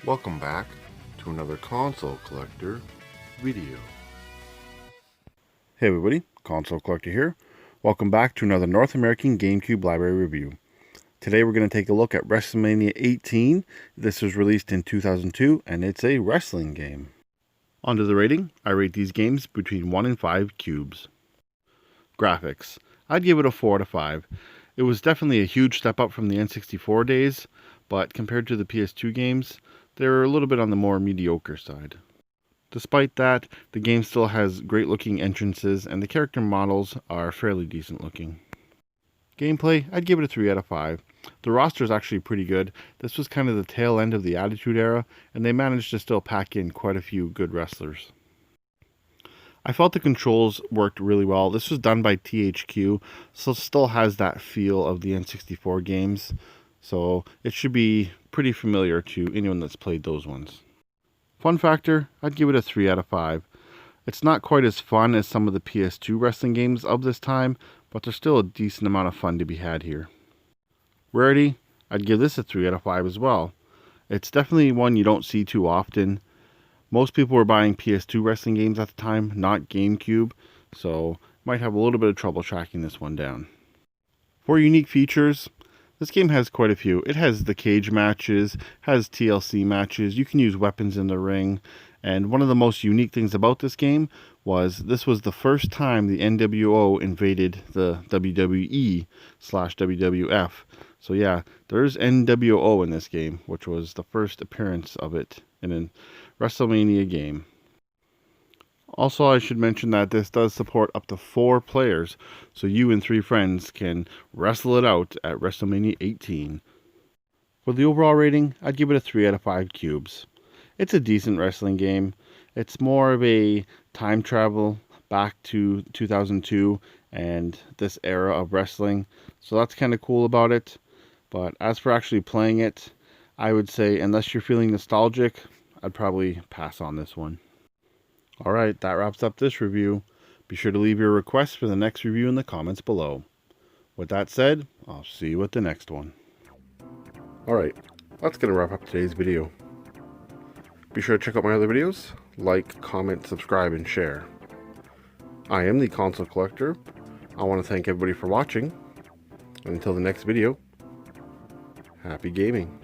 Welcome back to another console collector video. Hey everybody, Console Collector here. Welcome back to another North American Gamecube library review. Today we're going to take a look at Wrestlemania 18. This was released in 2002 and it's a wrestling game. On to the rating. I rate these games between 1 and 5 cubes. Graphics. I'd give it a 4 out of 5. It was definitely a huge step up from the N64 days, but compared to the PS2 games, they're a little bit on the more mediocre side. Despite that, the game still has great looking entrances and the character models are fairly decent looking. Gameplay, I'd give it a 3 out of 5. The roster is actually pretty good. This was kind of the tail end of the Attitude Era, and they managed to still pack in quite a few good wrestlers. I felt the controls worked really well. This was done by THQ, so it still has that feel of the N64 games, so it should be pretty familiar to anyone that's played those ones. Fun factor, I'd give it a 3 out of 5. It's not quite as fun as some of the PS2 wrestling games of this time, but there's still a decent amount of fun to be had here. Rarity, I'd give this a 3 out of 5 as well. It's definitely one you don't see too often. Most people were buying PS2 wrestling games at the time, not GameCube, so might have a little bit of trouble tracking this one down. For unique features, this game has quite a few. It has the cage matches, has TLC matches, you can use weapons in the ring, and one of the most unique things about this game was this was the first time the NWO invaded the WWE/WWF. So yeah, there's NWO in this game, which was the first appearance of it in a Wrestlemania game. Also, I should mention that this does support up to 4 players, so you and 3 friends can wrestle it out at Wrestlemania 18. For the overall rating, I'd give it a 3 out of 5 cubes. It's a decent wrestling game. It's more of a time travel back to 2002 and this era of wrestling, so that's kind of cool about it. But as for actually playing it, I would say unless you're feeling nostalgic, I'd probably pass on this one. Alright, that wraps up this review. Be sure to leave your requests for the next review in the comments below. With that said, I'll see you at the next one. Alright, that's going to wrap up today's video. Be sure to check out my other videos. Like, comment, subscribe, and share. I am the Console Collector. I want to thank everybody for watching. And until the next video, happy gaming.